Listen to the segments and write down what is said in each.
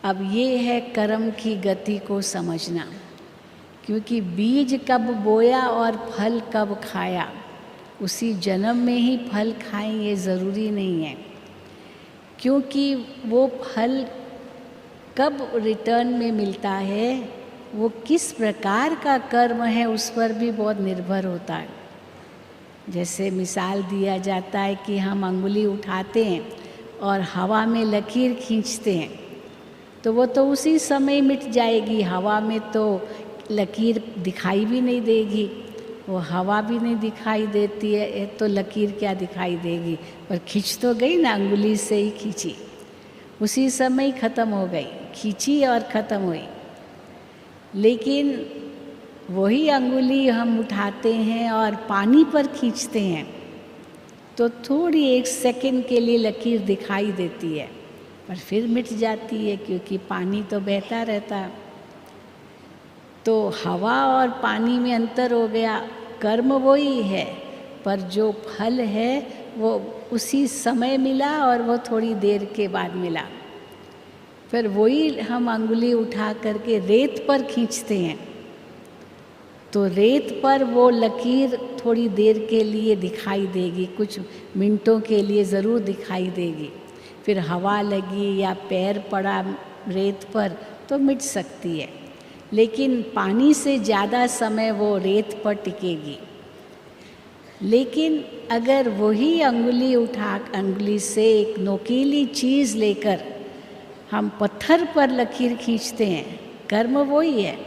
अब ये है कर्म की गति को समझना, क्योंकि बीज कब बोया और फल कब खाया, उसी जन्म में ही फल खाएं ये ज़रूरी नहीं है, क्योंकि वो फल कब रिटर्न में मिलता है, वो किस प्रकार का कर्म है उस पर भी बहुत निर्भर होता है। जैसे मिसाल दिया जाता है कि हम अंगुली उठाते हैं और हवा में लकीर खींचते हैं, तो वो तो उसी समय मिट जाएगी। हवा में तो लकीर दिखाई भी नहीं देगी, वो हवा भी नहीं दिखाई देती है, तो लकीर क्या दिखाई देगी, पर खींच तो गई ना, अंगुली से ही खींची, उसी समय ख़त्म हो गई, खींची और ख़त्म हुई। लेकिन वही अंगुली हम उठाते हैं और पानी पर खींचते हैं, तो थोड़ी 1 सेकंड के लिए लकीर दिखाई देती है, पर फिर मिट जाती है, क्योंकि पानी तो बहता रहता है। तो हवा और पानी में अंतर हो गया। कर्म वही है, पर जो फल है वो उसी समय मिला और वो थोड़ी देर के बाद मिला। फिर वही हम अंगुली उठा करके रेत पर खींचते हैं, तो रेत पर वो लकीर थोड़ी देर के लिए दिखाई देगी, कुछ मिनटों के लिए ज़रूर दिखाई देगी। फिर हवा लगी या पैर पड़ा रेत पर तो मिट सकती है, लेकिन पानी से ज़्यादा समय वो रेत पर टिकेगी। लेकिन अगर वही अंगुली से एक नोकीली चीज़ लेकर हम पत्थर पर लकीर खींचते हैं, कर्म वही है,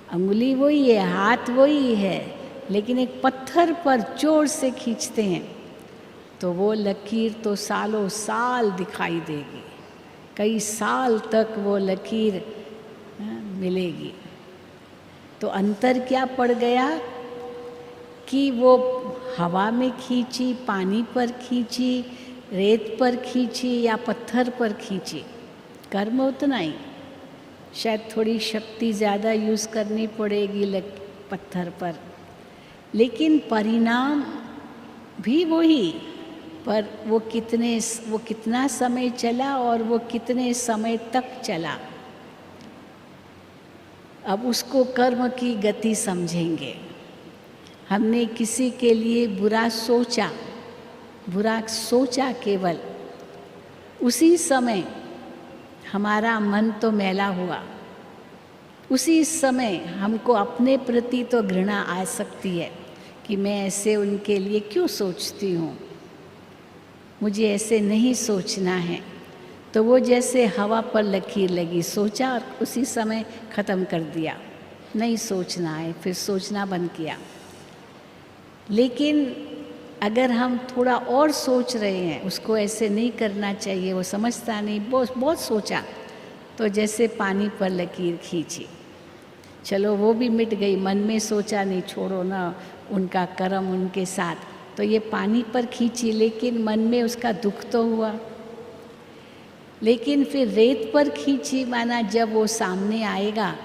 अंगुली वही है, हाथ वही है, लेकिन एक पत्थर पर जोर से खींचते हैं तो वो लकीर तो सालों साल दिखाई देगी, कई साल तक वो लकीर मिलेगी। तो अंतर क्या पड़ गया कि वो हवा में खींची, पानी पर खींची, रेत पर खींची या पत्थर पर खींची, कर्म उतना ही, शायद थोड़ी शक्ति ज़्यादा यूज़ करनी पड़ेगी पत्थर पर, लेकिन परिणाम भी वही, पर वो कितना समय चला और वो कितने समय तक चला, अब उसको कर्म की गति समझेंगे। हमने किसी के लिए बुरा सोचा केवल, उसी समय हमारा मन तो मैला हुआ, उसी समय हमको अपने प्रति तो घृणा आ सकती है कि मैं ऐसे उनके लिए क्यों सोचती हूँ, मुझे ऐसे नहीं सोचना है। तो वो जैसे हवा पर लकीर लगी, सोचा और उसी समय ख़त्म कर दिया, नहीं सोचना है, फिर सोचना बंद किया। लेकिन अगर हम थोड़ा और सोच रहे हैं, उसको ऐसे नहीं करना चाहिए, वो समझता नहीं, बहुत सोचा, तो जैसे पानी पर लकीर खींची, चलो वो भी मिट गई, मन में सोचा नहीं, छोड़ो ना, उनका कर्म उनके साथ, तो ये पानी पर खींची, लेकिन मन में उसका दुख तो हुआ। लेकिन फिर रेत पर खींची, माना जब वो सामने आएगा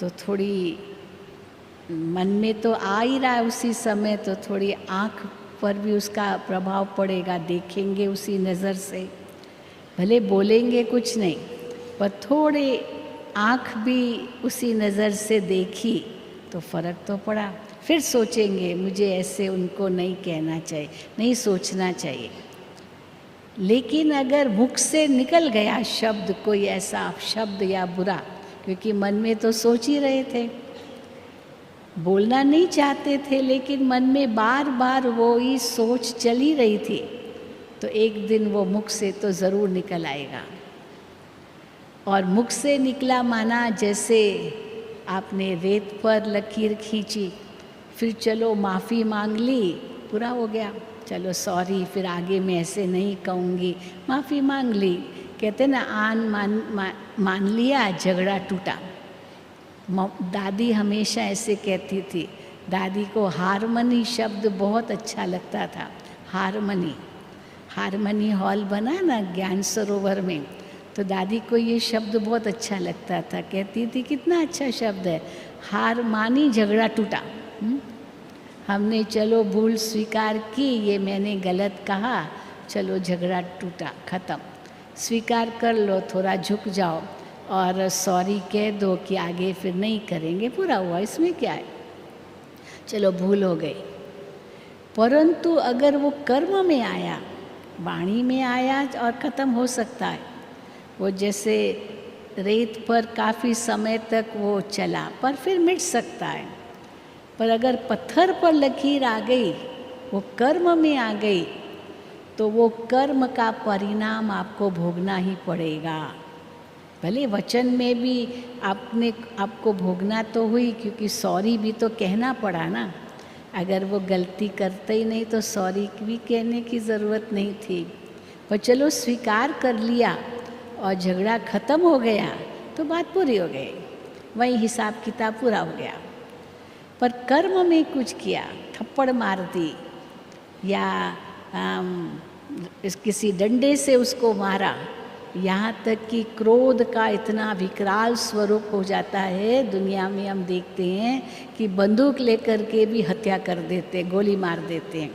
तो थोड़ी मन में तो आ ही रहा है उसी समय, तो थोड़ी आँख पर भी उसका प्रभाव पड़ेगा, देखेंगे उसी नज़र से, भले बोलेंगे कुछ नहीं, पर थोड़े आँख भी उसी नज़र से देखी तो फ़र्क तो पड़ा। फिर सोचेंगे मुझे ऐसे उनको नहीं कहना चाहिए, नहीं सोचना चाहिए। लेकिन अगर मुख से निकल गया शब्द, कोई ऐसा शब्द या बुरा, क्योंकि मन में तो सोच ही रहे थे, बोलना नहीं चाहते थे, लेकिन मन में बार बार वो ही सोच चली रही थी, तो एक दिन वो मुख से तो ज़रूर निकल आएगा। और मुख से निकला माना जैसे आपने रेत पर लकीर खींची, फिर चलो माफ़ी मांग ली, पूरा हो गया, चलो सॉरी, फिर आगे मैं ऐसे नहीं कहूँगी, माफ़ी मांग ली। कहते ना, मान लिया, झगड़ा टूटा। दादी हमेशा ऐसे कहती थी, दादी को हारमनी शब्द बहुत अच्छा लगता था। हारमनी हॉल बना ना ज्ञान सरोवर में, तो दादी को ये शब्द बहुत अच्छा लगता था, कहती थी कितना अच्छा शब्द है, हार मानी झगड़ा टूटा। हमने चलो भूल स्वीकार की, ये मैंने गलत कहा, चलो झगड़ा टूटा, ख़त्म। स्वीकार कर लो, थोड़ा झुक जाओ और सॉरी कह दो कि आगे फिर नहीं करेंगे, पूरा हुआ, इसमें क्या है, चलो भूल हो गई। परंतु अगर वो कर्म में आया, वाणी में आया और ख़त्म हो सकता है। वो जैसे रेत पर काफ़ी समय तक वो चला पर फिर मिट सकता है। पर अगर पत्थर पर लकीर आ गई, वो कर्म में आ गई, तो वो कर्म का परिणाम आपको भोगना ही पड़ेगा। भले वचन में भी आपको भोगना तो हुई, क्योंकि सॉरी भी तो कहना पड़ा ना। अगर वो गलती करते ही नहीं तो सॉरी भी कहने की ज़रूरत नहीं थी। पर चलो स्वीकार कर लिया और झगड़ा ख़त्म हो गया तो बात पूरी हो गई, वही हिसाब किताब पूरा हो गया। पर कर्म में कुछ किया, थप्पड़ मार दी या किसी डंडे से उसको मारा, यहाँ तक कि क्रोध का इतना विकराल स्वरूप हो जाता है। दुनिया में हम देखते हैं कि बंदूक लेकर के भी हत्या कर देते, गोली मार देते हैं,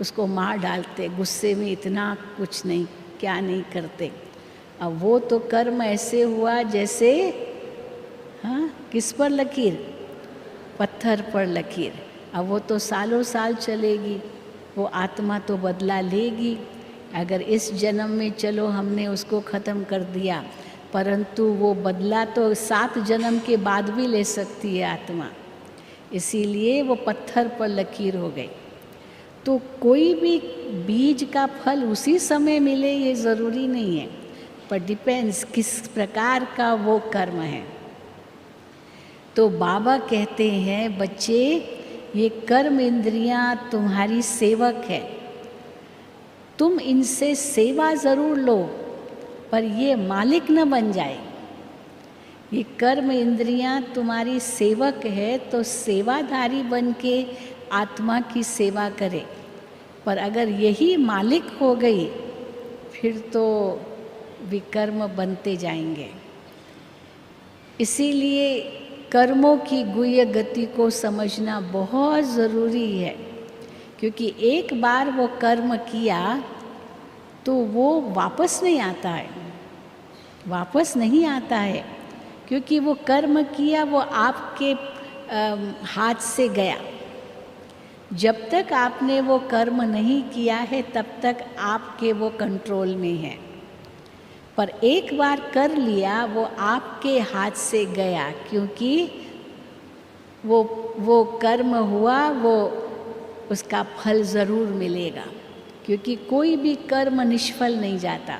उसको मार डालते, गुस्से में इतना कुछ नहीं क्या नहीं करते। अब वो तो कर्म ऐसे हुआ जैसे, हाँ, किस पर लकीर, पत्थर पर लकीर। अब वो तो सालों साल चलेगी, वो आत्मा तो बदला लेगी। अगर इस जन्म में चलो हमने उसको ख़त्म कर दिया, परंतु वो बदला तो 7 जन्म के बाद भी ले सकती है आत्मा। इसीलिए वो पत्थर पर लकीर हो गई। तो कोई भी बीज का फल उसी समय मिले ये ज़रूरी नहीं है, पर डिपेंड्स किस प्रकार का वो कर्म है। तो बाबा कहते हैं, बच्चे ये कर्म इंद्रियां तुम्हारी सेवक है, तुम इनसे सेवा ज़रूर लो पर ये मालिक न बन जाए। ये कर्म इंद्रियां तुम्हारी सेवक है तो सेवाधारी बन के आत्मा की सेवा करे, पर अगर यही मालिक हो गई फिर तो विकर्म बनते जाएंगे। इसीलिए कर्मों की गुह्य गति को समझना बहुत ज़रूरी है, क्योंकि एक बार वो कर्म किया तो वो वापस नहीं आता है, वापस नहीं आता है, क्योंकि वो कर्म किया वो आपके हाथ से गया। जब तक आपने वो कर्म नहीं किया है तब तक आपके वो कंट्रोल में है, पर एक बार कर लिया वो आपके हाथ से गया, क्योंकि वो कर्म हुआ, वो उसका फल ज़रूर मिलेगा, क्योंकि कोई भी कर्म निष्फल नहीं जाता।